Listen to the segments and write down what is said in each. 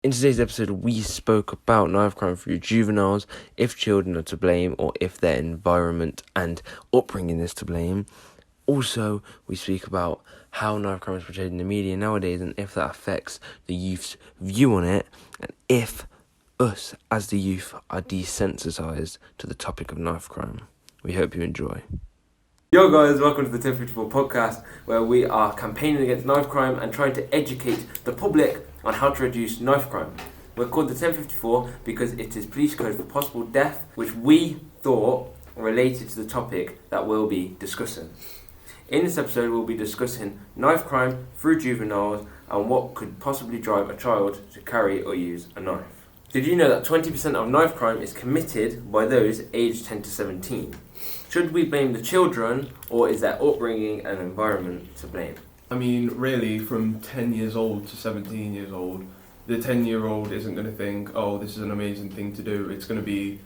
In today's episode, we spoke about knife crime through juveniles, if children are to blame or if their environment and upbringing is to blame. Also, we speak about how knife crime is portrayed in the media nowadays and if that affects the youth's view on it, and if us as the youth are desensitized to the topic of knife crime. We hope you enjoy. Yo guys, welcome to the 1054 podcast, where we are campaigning against knife crime and trying to educate the public on how to reduce knife crime. We're called the 1054 because it is police code for possible death, which we thought related to the topic that we'll be discussing. In this episode, we'll be discussing knife crime through juveniles and what could possibly drive a child to carry or use a knife. Did you know that 20% of knife crime is committed by those aged 10 to 17? Should we blame the children, or is their upbringing and environment to blame? I mean, really, from 10 years old to 17 years old, the 10-year-old isn't going to think, oh, this is an amazing thing to do. It's going to be,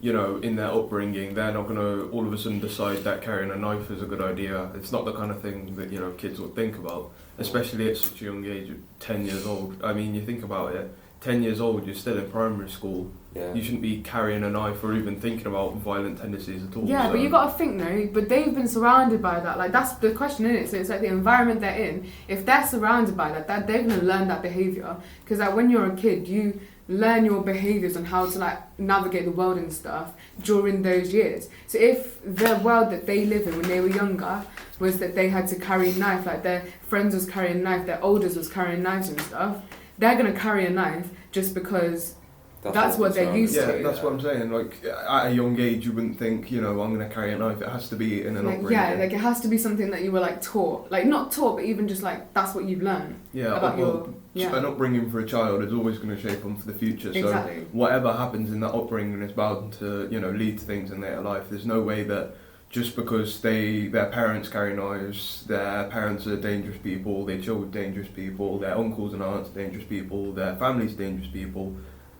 in their upbringing, they're not going to all of a sudden decide that carrying a knife is a good idea. It's not the kind of thing that, kids would think about, especially at such a young age, 10 years old. I mean, you think about it, 10 years old, you're still in primary school. Yeah. You shouldn't be carrying a knife or even thinking about violent tendencies at all. Yeah, but you got to think though, but they've been surrounded by that. Like, that's the question, isn't it? So it's like the environment they're in. If they're surrounded by that they're going to learn that behaviour. Because like when you're a kid, you learn your behaviours and how to like navigate the world and stuff during those years. So if the world that they live in when they were younger was that they had to carry a knife, like their friends was carrying a knife, their elders was carrying knives and stuff, they're going to carry a knife just because that's what they're used to. Yeah, that's what I'm saying. Like, at a young age, you wouldn't think, I'm going to carry a knife. It has to be in an upbringing. Yeah, like it has to be something that you were like taught. Like, not taught, but even just like, that's what you've learned. Yeah, an upbringing for a child is always going to shape them for the future. So exactly. Whatever happens in that upbringing is bound to, lead to things in later life. There's no way that just because their parents carry knives, their parents are dangerous people, they chill with dangerous people, their uncles and aunts are dangerous people, their family's dangerous people,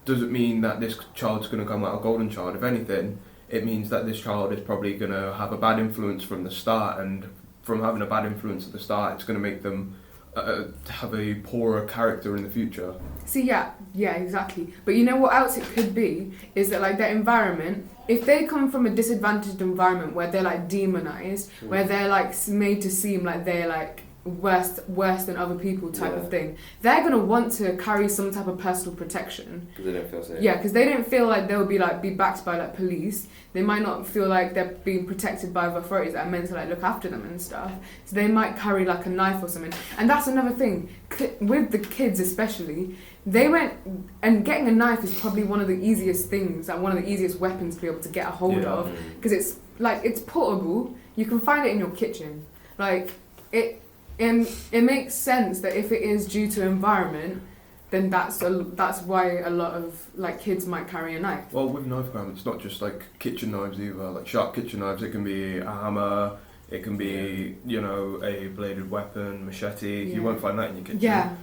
doesn't mean that this child's going to come out a golden child. If anything, it means that this child is probably going to have a bad influence from the start, and from having a bad influence at the start, it's going to make them have a poorer character in the future. See, yeah, exactly. But you know what else it could be is that like their environment, if they come from a disadvantaged environment where they're like demonized, where they're like made to seem like they're like worse than other people type of thing, they're going to want to carry some type of personal protection Because they don't feel safe. Yeah, because they don't feel like they'll be backed by like police. They might not feel like they're being protected by authorities that are meant to like look after them and stuff, so they might carry like a knife or something. And that's another thing with the kids, especially, and getting a knife is probably one of the easiest things, like one of the easiest weapons to be able to get a hold of, because it's portable. You can find it in your kitchen, and it makes sense that if it is due to environment, then that's why a lot of like kids might carry a knife. Well, with knife crime, it's not just like kitchen knives either. Like sharp kitchen knives, it can be a hammer, it can be a bladed weapon, machete. You won't find that in your kitchen. Yeah.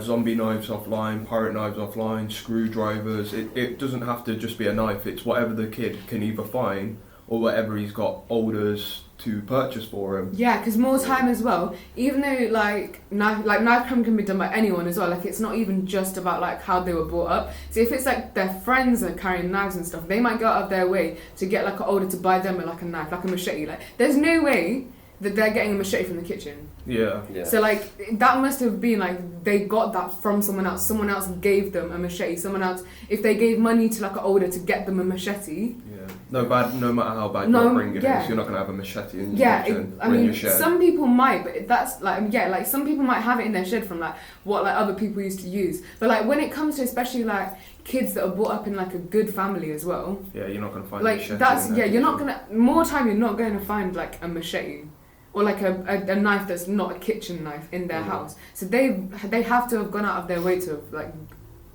Zombie knives offline, pirate knives offline, screwdrivers. It doesn't have to just be a knife. It's whatever the kid can either find or whatever he's got elders to purchase for him. Yeah, because more time as well. Even though knife crime can be done by anyone as well. Like, it's not even just about like how they were brought up. So if it's like their friends are carrying knives and stuff, they might go out of their way to get like an older to buy them like a knife, like a machete. Like, there's no way that they're getting a machete from the kitchen. Yeah. So like that must have been like they got that from someone else. Someone else gave them a machete. Someone else, if they gave money to like an older to get them a machete. Yeah. No matter how bad your upbringing is, you're not gonna have a machete in your kitchen or in your shed. Some people might, but that's like some people might have it in their shed from like what like other people used to use. But like when it comes to especially like kids that are brought up in like a good family as well. Yeah, you're not gonna find like a machete. You're not gonna you're not going to find like a machete. Or like a knife that's not a kitchen knife in their house. So they have to have gone out of their way to have like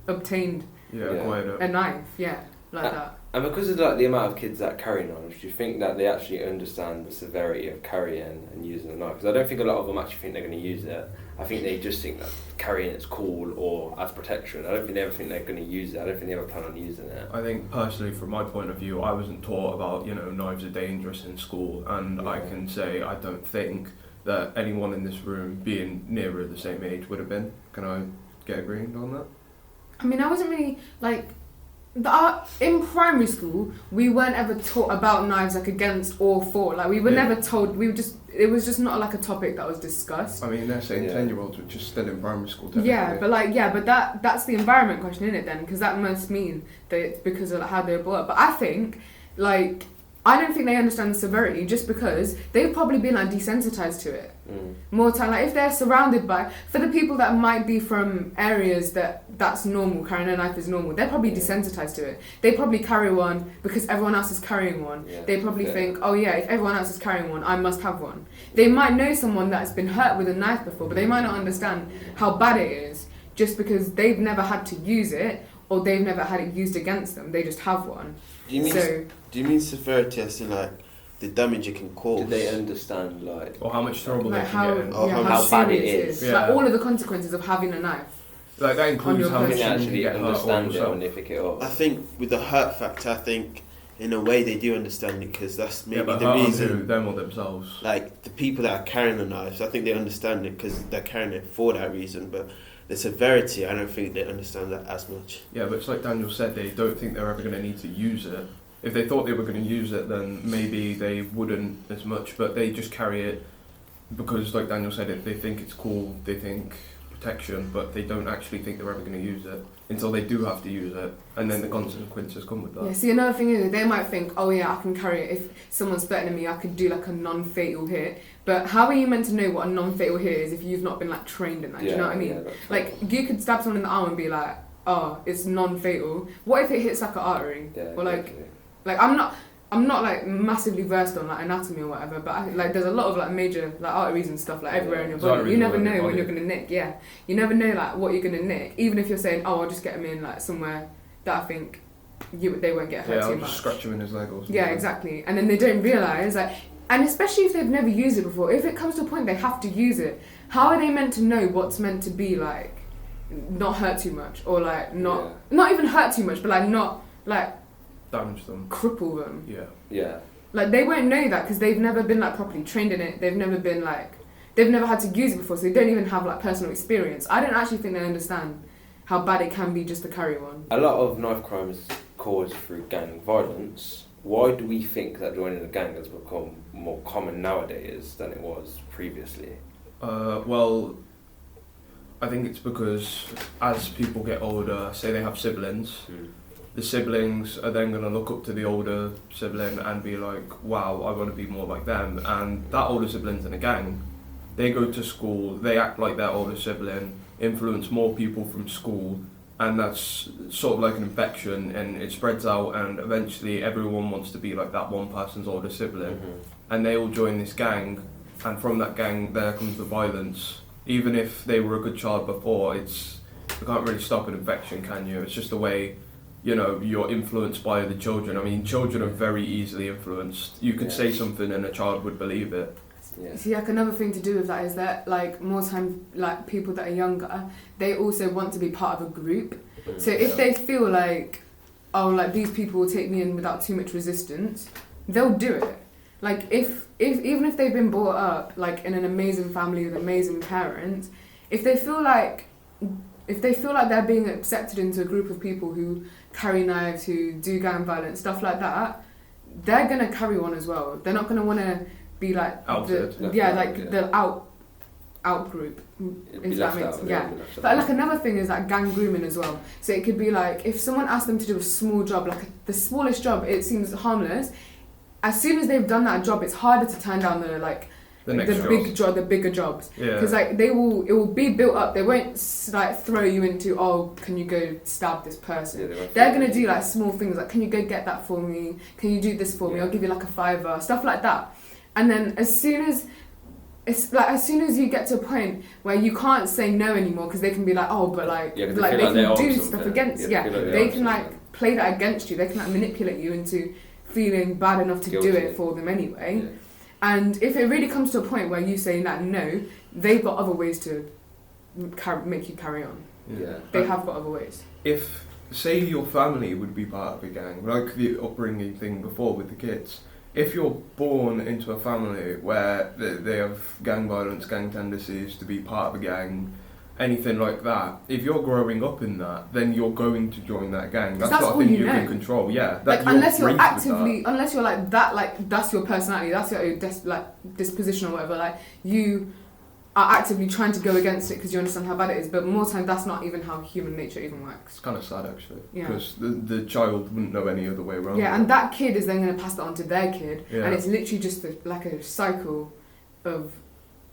obtained a knife, like that. And because of like the amount of kids that carry knives, do you think that they actually understand the severity of carrying and using a knife? Because I don't think a lot of them actually think they're going to use it. I think they just think that carrying it's cool or as protection. I don't think they ever think they're going to use it. I don't think they ever plan on using it. I think personally, from my point of view, I wasn't taught about knives are dangerous in school, and I can say I don't think that anyone in this room, being nearer the same age, would have been. Can I get agreed on that? I mean, I wasn't really like. In primary school, we weren't ever taught about knives like against or for. Like we were never told. We were just. It was just not like a topic that was discussed. I mean, they're saying 10-year-olds, which is still in primary school. Yeah, but that's the environment question, isn't it? Then, because that must mean that it's because of like, how they were brought up. But I think, like, I don't think they understand the severity just because they've probably been like desensitized to it. More time, like if they're surrounded by, for the people that might be from areas that's normal, carrying a knife is normal, they're probably desensitized to it. They probably carry one because everyone else is carrying one. They probably think, oh yeah, if everyone else is carrying one, I must have one. They might know someone that's been hurt with a knife before, but they might not understand how bad it is just because they've never had to use it or they've never had it used against them. They just have one. Do you mean severity as in like the damage it can cause? Do they understand like, or how much trouble like they can get in? how bad it is. Like all of the consequences of having a knife. Like that includes how much Can you they actually get hurt understand it or when they pick it up? I think with the hurt factor, I think in a way they do understand it because that's maybe but the hurt reason. onto them or themselves. Like the people that are carrying the knives, I think they understand it because they're carrying it for that reason. But the severity, I don't think they understand that as much. Yeah, but it's like Daniel said, they don't think they're ever going to need to use it. If they thought they were going to use it, then maybe they wouldn't as much, but they just carry it because, like Daniel said, they think it's cool, they think protection, but they don't actually think they're ever going to use it until they do have to use it, and then the consequences come with that. Yeah, see, another thing is they might think, oh yeah, I can carry it. If someone's threatening me, I could do like a non-fatal hit. But how are you meant to know what a non-fatal hit is if you've not been like trained in that? Do you know what I mean? Like you could stab someone in the arm and be like, oh, it's non-fatal. What if it hits like an artery? Or like I'm not like massively versed on like anatomy or whatever, but like there's a lot of like major like arteries and stuff like everywhere in your body. You never know when you're gonna nick. Yeah, you never know like what you're gonna nick. Even if you're saying, oh, I'll just get him in like somewhere that I think they won't get hurt too I'll much. just scratch him in his leg or something. Yeah, exactly. And then they don't realise like, and especially if they've never used it before, if it comes to a point they have to use it, how are they meant to know what's meant to be like not hurt too much or like not even hurt too much, but like not like damage them, cripple them. Yeah. Like they won't know that because they've never been like properly trained in it. They've never been like, they've never had to use it before, so they don't even have like personal experience. I don't actually think they understand how bad it can be just to carry one. A lot of knife crime is caused through gang violence. Why do we think that joining a gang has become more common nowadays than it was previously? Well, I think it's because as people get older, say they have siblings, the siblings are then going to look up to the older sibling and be like, wow, I want to be more like them. And that older sibling's in a gang. They go to school, they act like their older sibling, influence more people from school, and that's sort of like an infection, and it spreads out, and eventually everyone wants to be like that one person's older sibling. And they all join this gang, and from that gang there comes the violence. Even if they were a good child before, you can't really stop an infection, can you? It's just the way, you know, you're influenced by the children. I mean, children are very easily influenced. You could say something and a child would believe it. Yeah. See, like another thing to do with that is that like more time, like people that are younger, they also want to be part of a group. So if they feel like, oh, like these people will take me in without too much resistance, they'll do it. Like if even if they've been brought up like in an amazing family with amazing parents, if they feel like they're being accepted into a group of people who carry knives, who do gang violence, stuff like that, they're gonna carry one as well. They're not gonna want to be like the out group. If that makes But like another thing is like gang grooming as well. So it could be like if someone asks them to do a small job, like the smallest job, it seems harmless. As soon as they've done that job, it's harder to turn down the bigger jobs, because like it will be built up. They won't like throw you into, oh, can you go stab this person? They're gonna do like small things like, can you go get that for me? Can you do this for me? I'll give you like a $5, stuff like that. And then as soon as you get to a point where you can't say no anymore, because they can be like, oh, but like they can do stuff against they can like play that against you. They can like manipulate you into feeling bad enough to do it for them anyway. And if it really comes to a point where you say that no, they've got other ways to make you carry on. They have got other ways. If, say, your family would be part of a gang, like the upbringing thing before with the kids, if you're born into a family where they have gang violence, gang tendencies to be part of a gang, anything like that, if you're growing up in that, then you're going to join that gang. That's That's what I all think you you know. can control. Yeah, Like that unless you're raised with actively, that. unless you're like that, like that's your personality, that's your disposition or whatever. Like you are actively trying to go against it because you understand how bad it is. But more time, that's not even how human nature even works. It's kind of sad actually, Yeah. because the child wouldn't know any other way around. Yeah, it. and that kid is then going to pass that on to their kid, Yeah. and it's literally just like a cycle of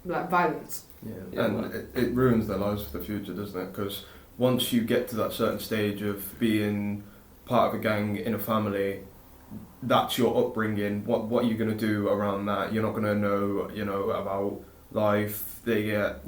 like violence. Yeah, and it ruins their lives for the future, doesn't it? Because once you get to that certain stage of being part of a gang in a family, that's your upbringing. What are you going to do around that? You're not going to know, about life. They get,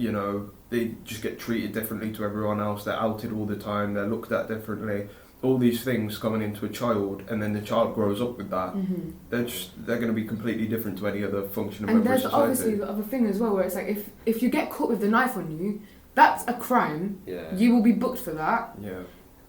they just get treated differently to everyone else. They're outed all the time. They're looked at differently. All these things coming into a child, and then the child grows up with that. Mm-hmm. They're going to be completely different to any other functioning And member of there's society. obviously the other thing as well, where it's like if you get caught with the knife on you, that's a crime. Yeah. You will be booked for that. Yeah.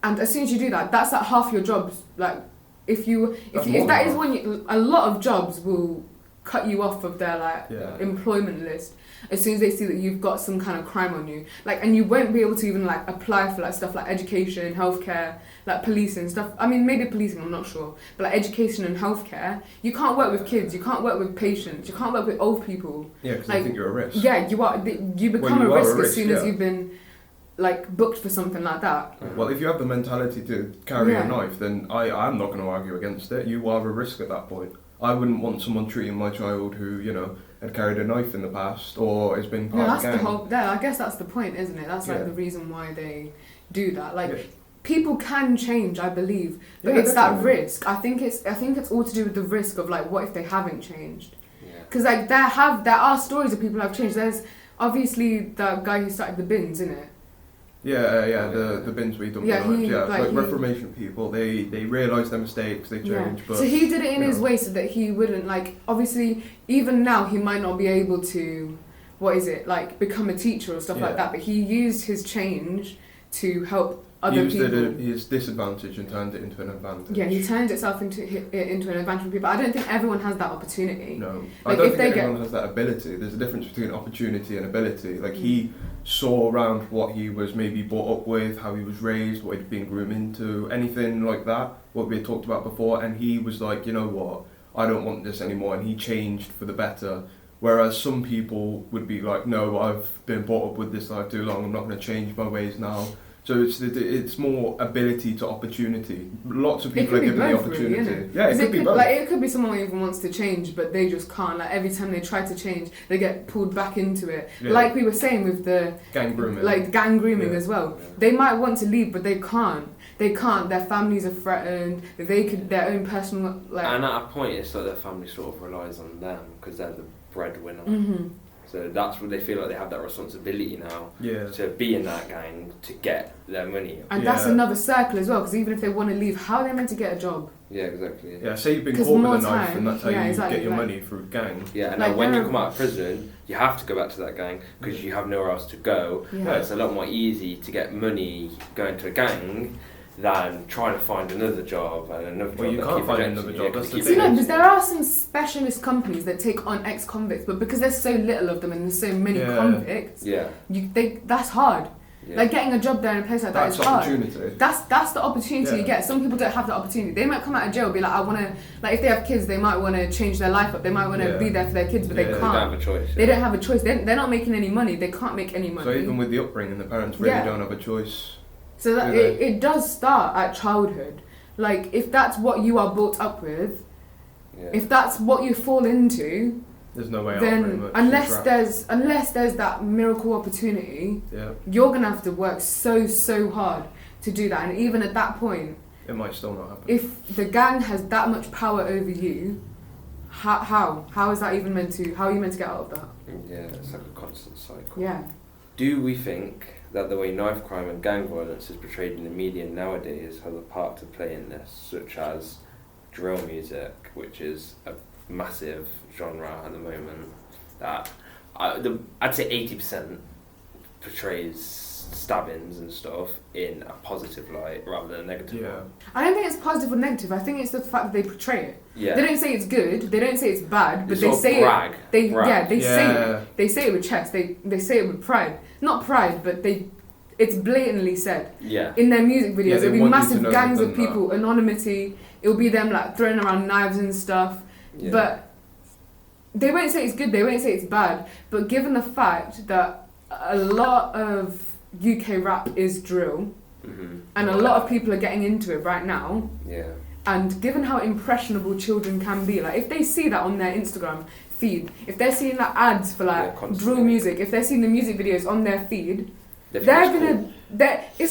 And as soon as you do that, that's like half your jobs. Like if That's more that than is when a lot of jobs will cut you off of their Yeah. employment list as soon as they see that you've got some kind of crime on you. And you won't be able to even apply for stuff like education, healthcare, policing stuff. I mean, maybe policing, I'm not sure, but education and healthcare, you can't work with kids, you can't work with patients, you can't work with old people. Yeah, because they think you're a risk. Yeah, you are. You become you a are risk a risk, as soon as yeah. you've been booked for something like that. Well, if you have the mentality to carry Yeah. a knife, then I'm not going to argue against it. You are a risk at that point. I wouldn't want someone treating my child who, had carried a knife in the past or has been No, part that's of a the gang. whole. Yeah, I guess that's the point, isn't it? That's Yeah. the reason why they do that. Yeah. People can change, I believe, but Yeah, it's that definitely. risk. I think it's all to do with the risk of what if they haven't changed? Yeah. Because there are stories of people who have changed. There's obviously the guy who started the bins, isn't it? Yeah, the bins we dump. Yeah, he- like he- Reformation people, they realise their mistakes, they change, but So he did it in you his know. way so that he wouldn't obviously even now he might not be able to become a teacher or stuff like Yeah. that, but he used his change to help other used people. it at his disadvantage and turned it into an advantage. Yeah, he turned itself into an advantage for people. I don't think everyone has that opportunity. No, I Like, don't if think they anyone has that ability. There's a difference between opportunity and ability. He saw around what he was maybe brought up with, how he was raised, what he'd been groomed into, anything like that, what we had talked about before, and he was like, you know what, I don't want this anymore, and he changed for the better. Whereas some people would be like, no, I've been brought up with this life too long, I'm not going to change my ways now. So it's more ability to opportunity. Lots of people are given the opportunity. Really, yeah, it could be both. It could be someone who even wants to change, but they just can't. Every time they try to change, they get pulled back into it. Yeah. Like we were saying with the Gang grooming. gang grooming Yeah. as well. Yeah. They might want to leave, but they can't. They can't. Their families are threatened. They could their own personal And at a point, it's like their family sort of relies on them because they're the breadwinner. Mhm. So that's what they feel like they have that responsibility now Yeah. to be in that gang to get their money. And that's Yeah. another circle as well, because even if they want to leave, how are they meant to get a job? Yeah, exactly. Yeah, say you've been 'Cause caught more with a knife time- and that's how yeah, you exactly, get your like- money through gang. Yeah, and Like, now when you they're- come out of prison, you have to go back to that gang because you have nowhere else to go. Yeah. It's a lot more easy to get money going to a gang than trying to find another job and another job. Well, you that can't keep find rejecting another you, job, 'cause that's they the keep So no, thing. because there are some specialist companies that take on ex-convicts, but because there's so little of them and there's so many Yeah. convicts, Yeah. that's hard. Yeah. Getting a job there in a place like that That's is hard. opportunity. That's the opportunity you Yeah. get. Some people don't have that opportunity. They might come out of jail and be like, I want to, if they have kids, they might want to change their life up. They might want to Yeah. be there for their kids, but Yeah. they They can't. don't have a choice. They don't have a choice. They're not making any money. They can't make any money. So even with the upbringing, the parents really Yeah. don't have a choice. So that do they? it does start at childhood. If that's what you are brought up with, Yeah. if that's what you fall into, There's no way out pretty then much. unless You're trapped. there's that miracle opportunity, Yeah, you're gonna have to work so hard to do that. And even at that point, it might still not happen. if the gang has that much power over you, how is that even meant to? How are you meant to get out of that? Yeah, it's like a constant cycle. Yeah. Do we think that the way knife crime and gang violence is portrayed in the media nowadays has a part to play in this, such as drill music, which is a massive genre at the moment, that I'd say 80% portrays stabbings and stuff in a positive light rather than a negative one. I don't think it's positive or negative. I think it's the fact that they portray it. Yeah. They don't say it's good. They don't say it's bad. But They they sort of say brag. it. They Brag. say it. They say it with chest. They say it with pride. Not pride, but it's blatantly said. Yeah. In their music videos, they it'll be want you to massive know gangs they've of done people, anonymity. It'll be them like throwing around knives and stuff. Yeah. But they won't say it's good. They won't say it's bad. But given the fact that a lot of UK rap is drill, and a lot of people are getting into it right now. Yeah. And given how impressionable children can be, like if they see that on their Instagram feed, if they're seeing like ads for like drill music, if they're seeing the music videos on their feed, it's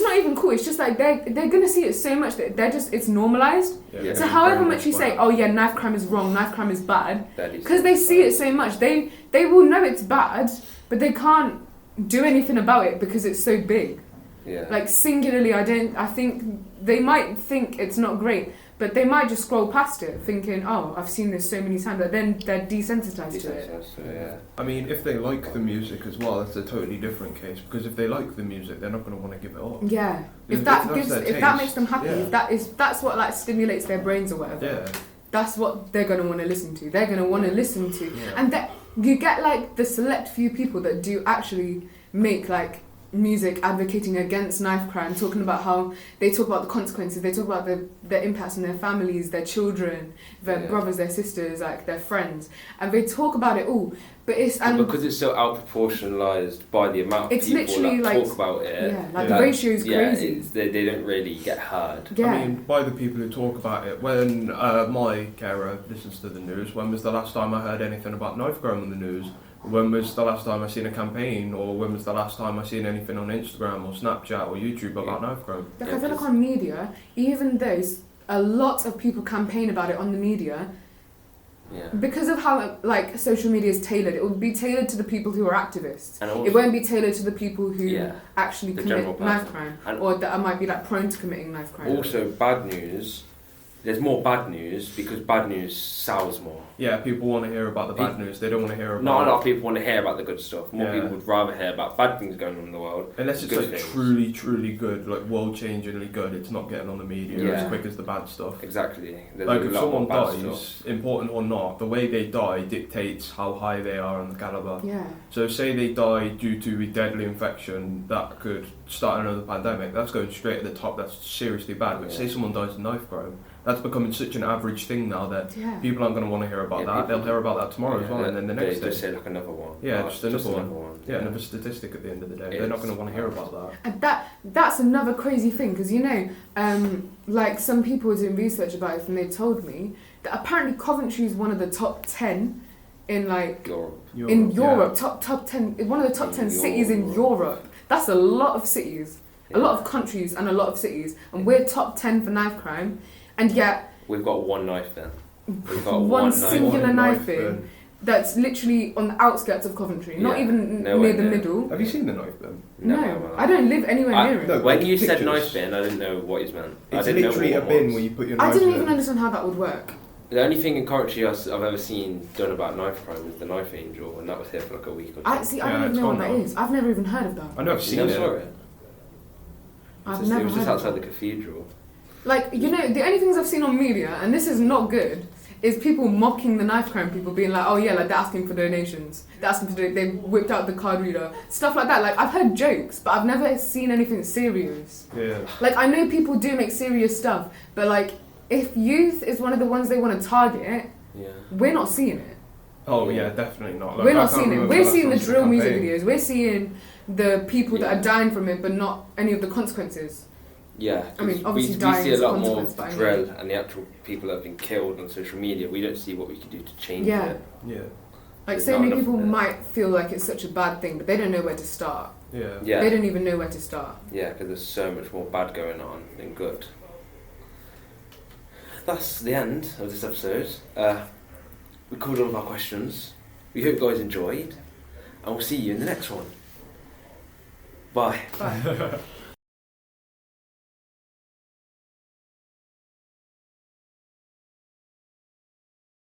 not even cool. It's just like they're gonna see it so much that it's normalized. Yeah. So however much you say, oh yeah, knife crime is wrong, knife crime is bad, because they see it so much, they will know it's bad, but they can't do anything about it because it's so big. Yeah. Like singularly, I think they might think it's not great, but they might just scroll past it thinking, oh, I've seen this so many times, but then they're desensitized to it. Yeah. I mean, if they like the music as well, that's a totally different case, because if they like the music, they're not going to want to give it up. Yeah. If that's that makes them happy, yeah. if that's what like stimulates their brains or whatever. Yeah. That's what they're going to want to listen to. They're going to want to listen to. Yeah. And that you get like the select few people that do actually make like music advocating against knife crime, talking about how they talk about the consequences, they talk about the impacts on their families, their children, their brothers, their sisters, like their friends, and they talk about it all. But because it's so outproportionalized by the amount of people that talk about it. Yeah, like the ratio is crazy. They don't really get heard. Yeah. I mean, by the people who talk about it. When my carer listens to the news, when was the last time I heard anything about knife crime on the news? When was the last time I seen a campaign, or when was the last time I seen anything on Instagram or Snapchat or YouTube about knife crime? Like I feel like on media, even though a lot of people campaign about it on the media, because of how like social media is tailored, it will be tailored to the people who are activists. It won't be tailored to the people who actually commit knife crime, or that might be like prone to committing knife crime. Also, bad news. There's more bad news because bad news sells more. Yeah, people want to hear about the bad news. They don't want to hear about... Not a lot of people want to hear about the good stuff. More people would rather hear about bad things going on in the world. Unless it's like truly, truly good, like world-changingly good, it's not getting on the media as quick as the bad stuff. Exactly. There's like if someone dies, important or not, the way they die dictates how high they are on the caliber. Yeah. So say they die due to a deadly infection that could start another pandemic, that's going straight at the top, that's seriously bad. But say someone dies of knife crime, that's becoming such an average thing now that people aren't going to want to hear about that. They'll hear about that tomorrow as well, and then the next day. Just say like another one. Yeah, just another one. Yeah, another statistic at the end of the day. They're not going to want to hear about that. And that's another crazy thing, because like some people were doing research about it, and they told me that apparently Coventry is one of the top 10 in like Europe, top 10, one of the top 10 cities in Europe. That's a lot of cities, a lot of countries, and a lot of cities, and we're top 10 for knife crime. And yet we've got one knife bin. We've got one singular knife bin that's literally on the outskirts of Coventry, not even near the middle. Have you seen the knife bin? No, I don't live anywhere near it. No, when you said knife bin, I didn't know what you meant. It's literally a bin where you put your knife in. I didn't even understand how that would work. The only thing in Coventry I've ever seen done about knife crime is the Knife Angel, and that was here for like a week or two. I don't even know what that is. I've never even heard of that. I know I've seen it. I've never It was just heard outside of the cathedral. Like, the only things I've seen on media, and this is not good, is people mocking the knife crime people, being like, oh yeah, like they're asking for donations, they whipped out the card reader, stuff like that. Like, I've heard jokes, but I've never seen anything serious. Yeah. Like, I know people do make serious stuff, but like, if youth is one of the ones they want to target, we're not seeing it. Oh yeah, definitely not. Like, we're not seeing it. We're seeing the drill music videos, we're seeing the people that are dying from it, but not any of the consequences. Yeah, I mean, obviously we see a lot more of the drill and the actual people that have been killed on social media. We don't see what we can do to change it. Yeah. Like, so many people might feel like it's such a bad thing, but they don't know where to start. Yeah. They don't even know where to start. Yeah, because there's so much more bad going on than good. That's the end of this episode. We covered all of our questions. We hope you guys enjoyed, and we'll see you in the next one. Bye. Bye.